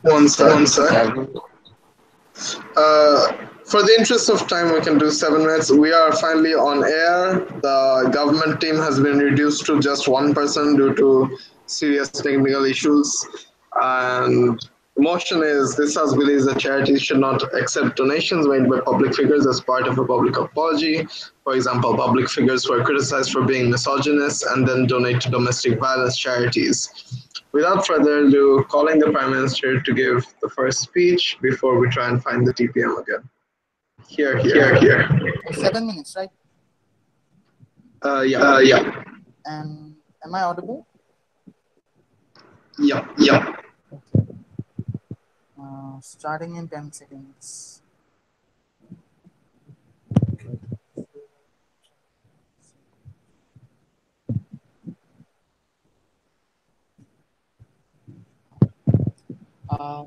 One sec. One sec. For the interest of time, we can do 7 minutes. We are finally on air. The government team has been reduced to just one person due to serious technical issues. And the motion is this House believes that charities should not accept donations made by public figures as part of a public apology. For example, public figures were criticized for being misogynist and then donate to domestic violence charities. Without further ado, calling the Prime Minister to give the first speech before we try and find the TPM again. Here, Here, here. here. 7 minutes, right? Yeah, Yeah. And am I audible? yeah. Yeah. Okay. Starting in 10 seconds. Uh,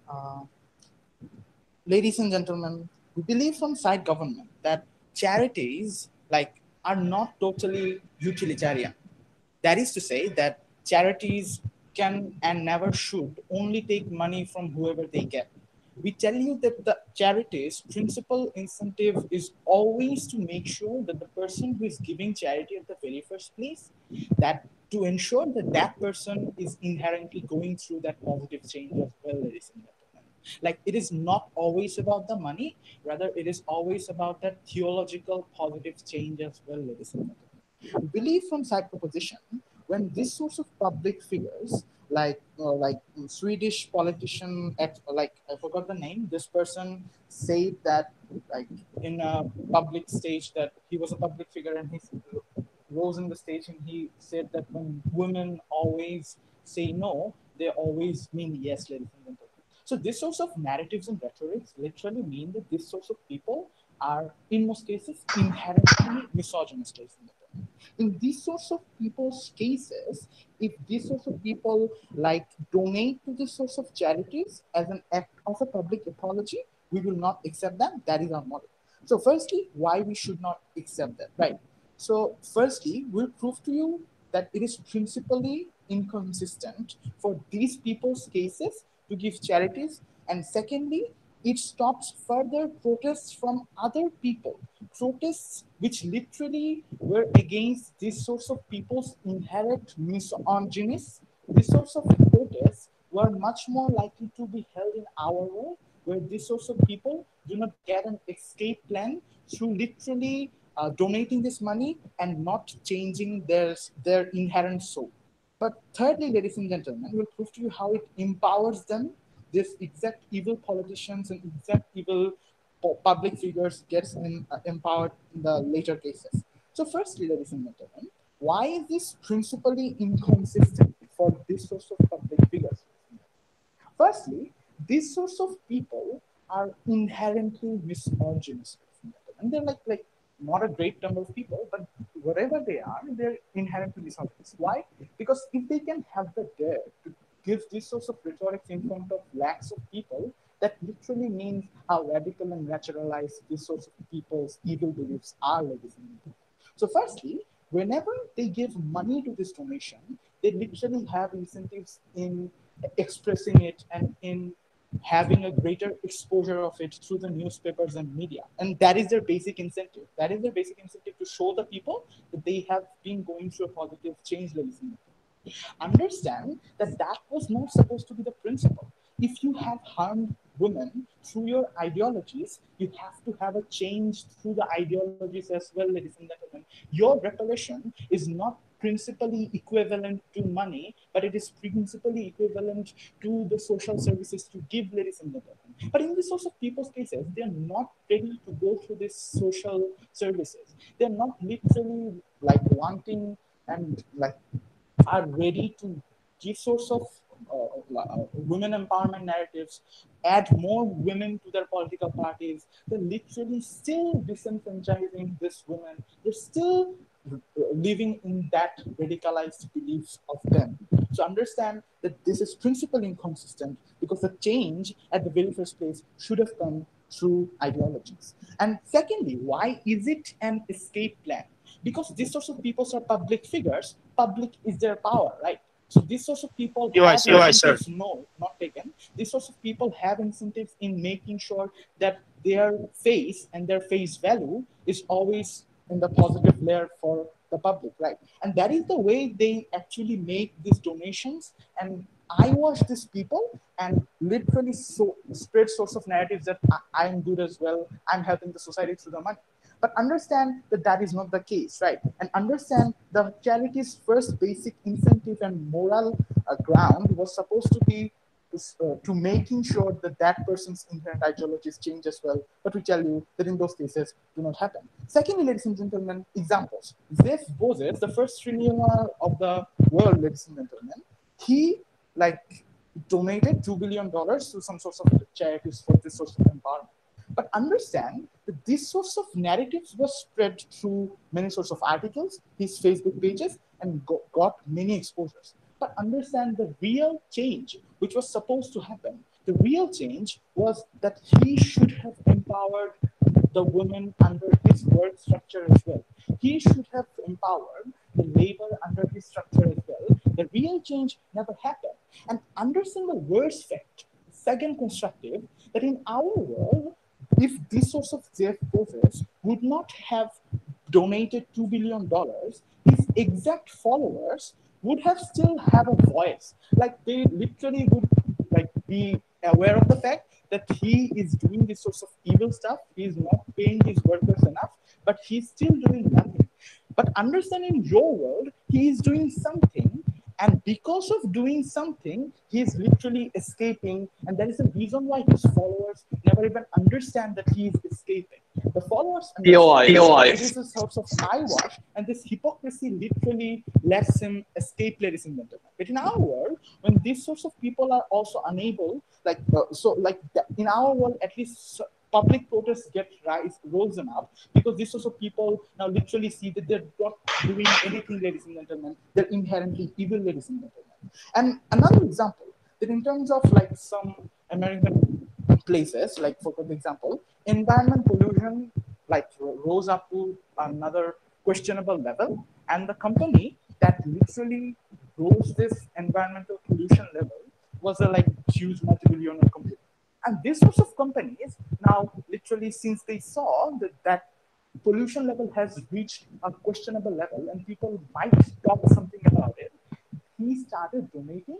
uh, Ladies and gentlemen, we believe from side government that charities are not totally utilitarian. That is to say that charities can and never should only take money from whoever they get. We tell you that the charity's principal incentive is always to make sure that the person who is giving charity at the very first place, that to ensure that that person is inherently going through that positive change as well, ladies and gentlemen. Like it is not always about the money, rather it is always about that theological positive change as well, ladies and gentlemen. Belief from side proposition, when this sorts of public figures Swedish politician I forgot the name. This person said that like in a public stage that he was a public figure and he rose in the stage and he said that when women always say no, they always mean yes, ladies and gentlemen. So this sorts of narratives and rhetorics literally mean that this sorts of people are in most cases inherently misogynist, ladies and gentlemen. In these sorts of people's cases, if these sorts of people donate to this sorts of charities as an act of a public apology, we will not accept that. That is our model. So, firstly, why we should not accept that, right? So, firstly, we'll prove to you that it is principally inconsistent for these people's cases to give charities, and secondly, it stops further protests from other people, protests which literally were against this sorts of people's inherent misogynies. These sorts of protests were much more likely to be held in our world, where these sorts of people do not get an escape plan through literally donating this money and not changing their inherent soul. But thirdly, ladies and gentlemen, we'll prove to you how it empowers them. This exact evil politicians and exact evil public figures gets empowered in the later cases. So firstly, ladies and gentlemen, why is this principally inconsistent for this source of public figures? Firstly, these sorts of people are inherently misogynist, and they're like not a great number of people, but wherever they are, they're inherently misogynist. Why? Because if they can have the dare to give these sorts of rhetorics in front of lakhs of people, that literally means how radical and naturalized these sorts of people's evil beliefs are, ladies and gentlemen. So, firstly, whenever they give money to this donation, they literally have incentives in expressing it and in having a greater exposure of it through the newspapers and media. And that is their basic incentive. That is their basic incentive to show the people that they have been going through a positive change, ladies and gentlemen. Understand that that was not supposed to be the principle. If you have harmed women through your ideologies, you have to have a change through the ideologies as well, ladies and gentlemen. Your reparation is not principally equivalent to money, but it is principally equivalent to the social services to give, ladies and gentlemen. But in the sorts of people's cases, they are not ready to go through these social services. They're not literally wanting and are ready to give sorts of women empowerment narratives, add more women to their political parties. They're literally still disenfranchising this women. They're still living in that radicalized beliefs of them. So understand that this is principally inconsistent because the change at the very first place should have come through ideologies. And secondly, why is it an escape plan? Because these sorts of people are public figures, public is their power, right? So these sorts of people have incentives, no, not taken. These sorts of people have incentives in making sure that their face and their face value is always in the positive layer for the public, right? And that is the way they actually make these donations and eyewash these people and literally spread sorts of narratives that I'm good as well, I'm helping the society through the money. But understand that that is not the case, right? And understand the charity's first basic incentive and moral ground was supposed to be to making sure that that person's inherent ideologies change as well. But we tell you that in those cases do not happen. Secondly, ladies and gentlemen, examples. Jeff Bezos, the first trillionaire of the world, ladies and gentlemen, he like donated $2 billion to some sorts of charities for this sort of empowerment. But understand that these sorts of narratives were spread through many sorts of articles, his Facebook pages, and got many exposures. But understand the real change which was supposed to happen. The real change was that he should have empowered the women under his work structure as well. He should have empowered the labor under his structure as well. The real change never happened. And understand the worst fact, second constructive, that in our world, if this source of Jeff Bezos would not have donated $2 billion, his exact followers would have still have a voice. Like they literally would like be aware of the fact that he is doing this sorts of evil stuff. He is not paying his workers enough, but he's still doing nothing. But understand in your world, he is doing something, and because of doing something, he is literally escaping, and that is the reason why his followers never even understand that he is escaping. The followers understand this is sorts of eyewash, and this hypocrisy literally lets him escape, ladies and gentlemen. But in our world, when these sorts of people are also unable, in our world, at least public protests get risen up because these sorts of people now literally see that they're not doing anything, ladies and gentlemen. They're inherently evil, ladies and gentlemen. And another example, that in terms of like some American places, like for example, environment pollution like rose up to another questionable level, and the company that literally rose this environmental pollution level was a like huge multi-billionaire company. And these sorts of companies now literally, since they saw that that pollution level has reached a questionable level and people might talk something about it, he started donating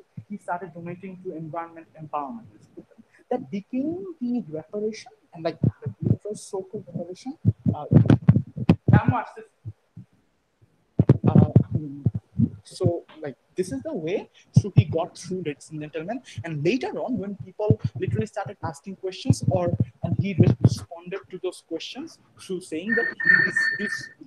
to environment empowerment. That became the reparation and like the first so-called reparation. So like this is the way through he got through, ladies and gentlemen. And later on, when people literally started asking questions, and he responded to those questions through saying that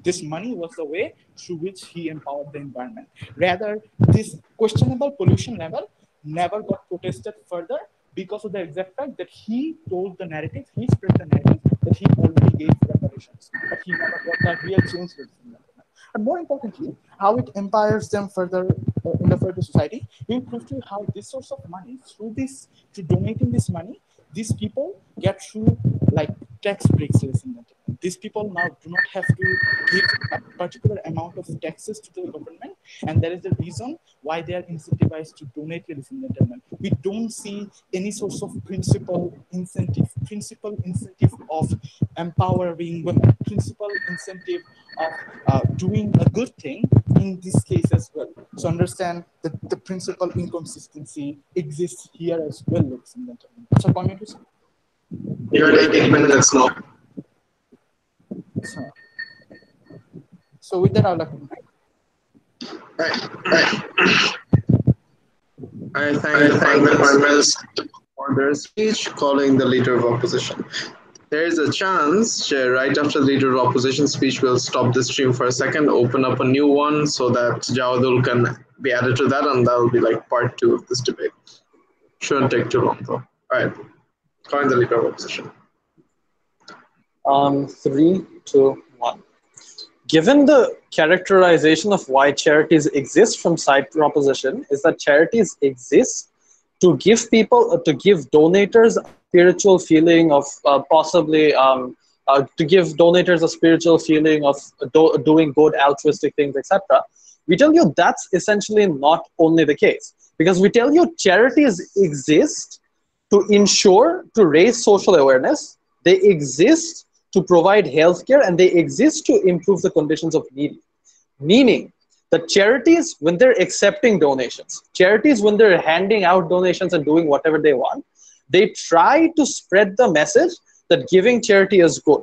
this money was the way through which he empowered the environment. Rather, this questionable pollution level never got protested further because of the exact fact that he told the narrative, he spread the narrative that he already gave reparations, but he never got that real change, ladies and gentlemen. And more importantly, how it empowers them further in the further society. We'll prove to you how this source of money, through donating this money, these people get through like tax breaks, ladies and gentlemen. These people now do not have to give a particular amount of taxes to the government, and that is the reason why they are incentivized to donate, ladies and gentlemen. We don't see any source of principal incentive of empowering women, principal incentive of doing a good thing in this case as well. So understand that the principal inconsistency exists here as well, ladies and gentlemen. So, comment is You're at 8 minutes now. So with that, I'll like Right. I thank the finalists for their speech calling the leader of opposition. There is a chance, right after the leader of opposition speech, we'll stop the stream for a second, open up a new one so that Jawaadul can be added to that, and that'll be like part 2 of this debate. Shouldn't take too long though. All right, calling the leader of opposition. 3, 2, 1. Given the characterization of why charities exist from side proposition is that charities exist to give donators spiritual feeling of possibly to give donators a spiritual feeling of doing good altruistic things, etc. We tell you that's essentially not only the case, because we tell you charities exist to ensure, to raise social awareness, they exist to provide healthcare, and they exist to improve the conditions of needy. Meaning that charities, when they're accepting donations, charities, when they're handing out donations and doing whatever they want, they try to spread the message that giving charity is good.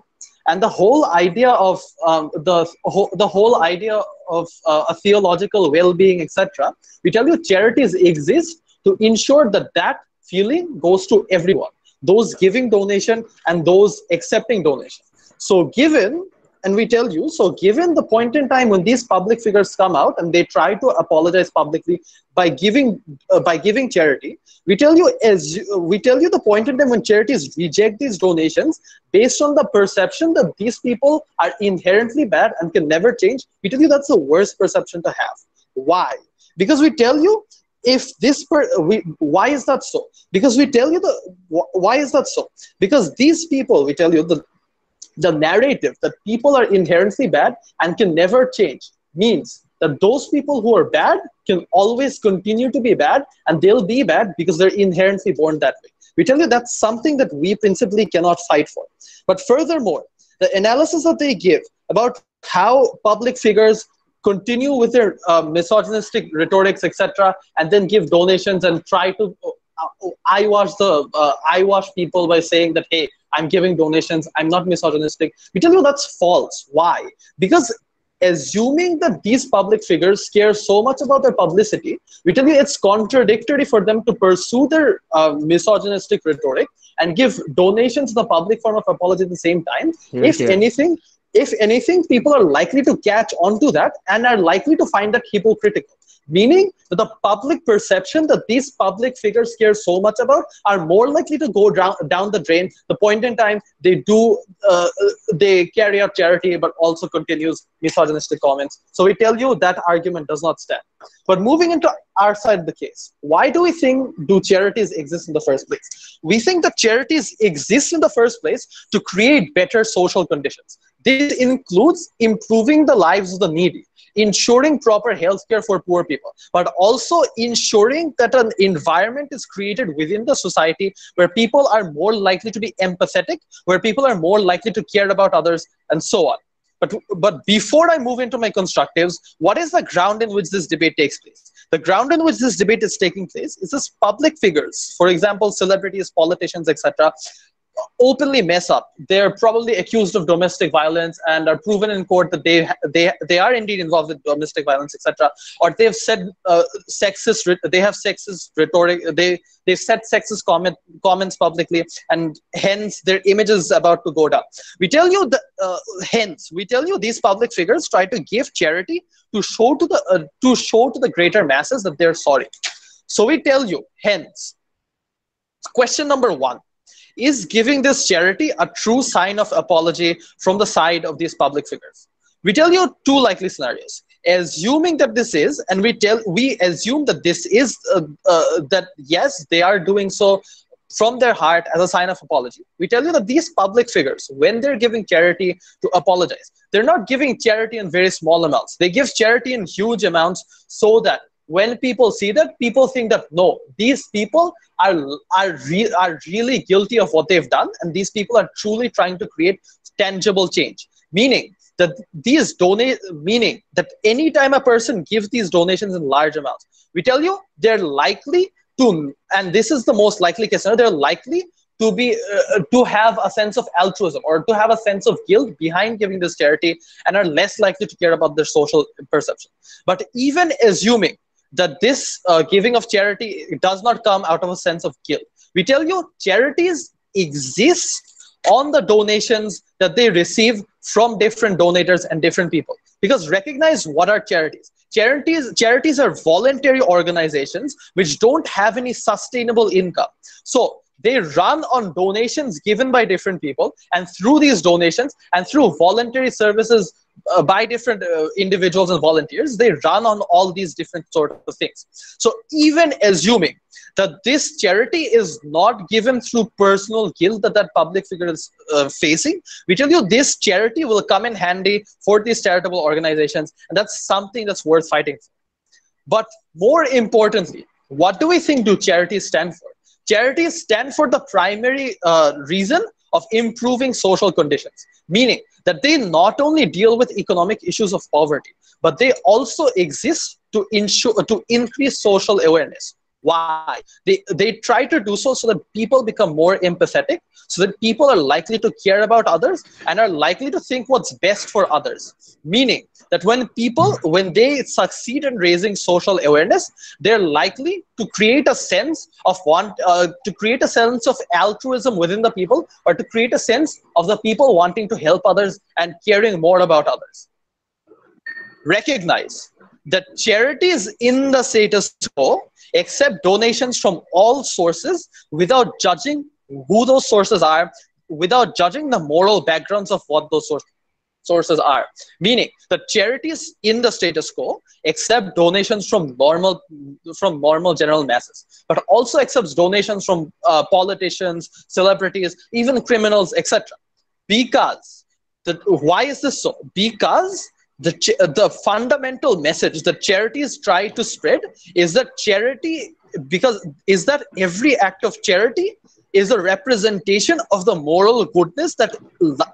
And the whole idea of the whole idea of a theological well-being, etc. We tell you charities exist to ensure that that feeling goes to everyone, those giving donation and those accepting donation. So given, and we tell you, so given the point in time when these public figures come out and they try to apologize publicly by giving charity, we tell you the point in time when charities reject these donations based on the perception that these people are inherently bad and can never change. We tell you that's the worst perception to have. Why? Because we tell you, if this why is that so? Because we tell you why is that so? Because these people, we tell you, the narrative that people are inherently bad and can never change means that those people who are bad can always continue to be bad, and they'll be bad because they're inherently born that way. We tell you that's something that we principally cannot fight for. But furthermore, the analysis that they give about how public figures continue with their misogynistic rhetorics, etc., and then give donations and try to eyewash people by saying that, hey, I'm giving donations, I'm not misogynistic. We tell you that's false. Why? Because assuming that these public figures care so much about their publicity, we tell you it's contradictory for them to pursue their misogynistic rhetoric and give donations in the public form of apology at the same time. If anything, people are likely to catch on to that and are likely to find that hypocritical. Meaning that the public perception that these public figures care so much about are more likely to go down the drain the point in time they carry out charity but also continues misogynistic comments. So we tell you that argument does not stand. But moving into our side of the case, why do we think do charities exist in the first place? We think that charities exist in the first place to create better social conditions. This includes improving the lives of the needy, ensuring proper healthcare for poor people, but also ensuring that an environment is created within the society where people are more likely to be empathetic, where people are more likely to care about others, and so on. But before I move into my constructives, what is the ground in which this debate takes place? The ground in which this debate is taking place is this public figures, for example, celebrities, politicians, etc., openly mess up. They're probably accused of domestic violence and are proven in court that they are indeed involved with domestic violence, etc. Or they've said sexist rhetoric. They've said sexist comments publicly, and hence their image is about to go down. We tell you these public figures try to give charity to show to the greater masses that they're sorry. So we tell you, hence, question number one. Is giving this charity a true sign of apology from the side of these public figures? We tell you two likely scenarios. Assuming that this is, and we assume that this is, that yes, they are doing so from their heart as a sign of apology. We tell you that these public figures, when they're giving charity to apologize, they're not giving charity in very small amounts. They give charity in huge amounts so that when people see that, people think that, no, these people are really guilty of what they've done, and these people are truly trying to create tangible change. Meaning that anytime a person gives these donations in large amounts, we tell you they're likely to, and this is the most likely case scenario, they're likely to be to have a sense of altruism or to have a sense of guilt behind giving this charity, and are less likely to care about their social perception. But even assuming that this giving of charity does not come out of a sense of guilt, we tell you charities exist on the donations that they receive from different donators and different people. Because recognize, what are charities? Charities are voluntary organizations which don't have any sustainable income. So They run on donations given by different people, and through these donations and through voluntary services by different individuals and volunteers, they run on all these different sort of things. So even assuming that this charity is not given through personal guilt that that public figure is facing, we tell you this charity will come in handy for these charitable organizations, and that's something that's worth fighting for. But more importantly, what do we think do charities stand for? Charities stand for the primary reason of improving social conditions, meaning that they not only deal with economic issues of poverty, but they also exist to increase social awareness. Why? They try to do so so that people become more empathetic, so that people are likely to care about others and are likely to think what's best for others. Meaning that when they succeed in raising social awareness, they're likely to create a sense of altruism within the people, or to create a sense of the people wanting to help others and caring more about others. Recognize that charities in the status quo accept donations from all sources without judging who those sources are, without judging the moral backgrounds of what those sources are. Meaning that charities in the status quo accept donations from normal general masses, but also accepts donations from politicians, celebrities, even criminals, etc. Because why is this so? Because the fundamental message that charities try to spread is that every act of charity is a representation of the moral goodness that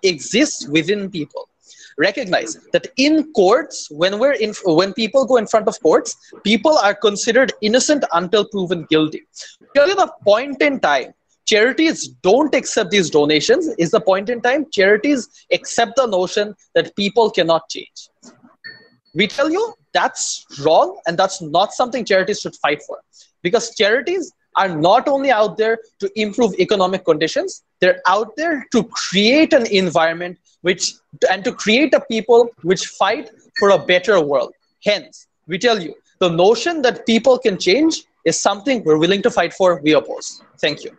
exists within people. Recognize that in courts, when people go in front of courts, people are considered innocent until proven guilty. Till the point in time charities don't accept these donations is the point in time charities accept the notion that people cannot change. We tell you that's wrong, and that's not something charities should fight for, because charities are not only out there to improve economic conditions, they're out there to create an environment and to create a people which fight for a better world. Hence, we tell you the notion that people can change is something we're willing to fight for, we oppose. Thank you.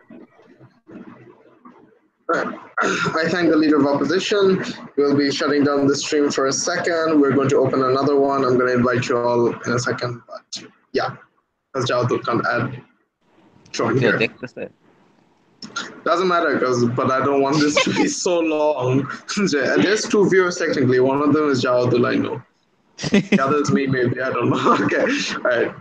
I thank the leader of opposition. We'll be shutting down the stream for a second. We're going to open another one. I'm going to invite you all in a second. But yeah, because Jawaadul can't add. Here. Doesn't matter, but I don't want this to be so long. There's two viewers technically. One of them is Jawaadul, I know. The other is me, maybe. I don't know. Okay. All right.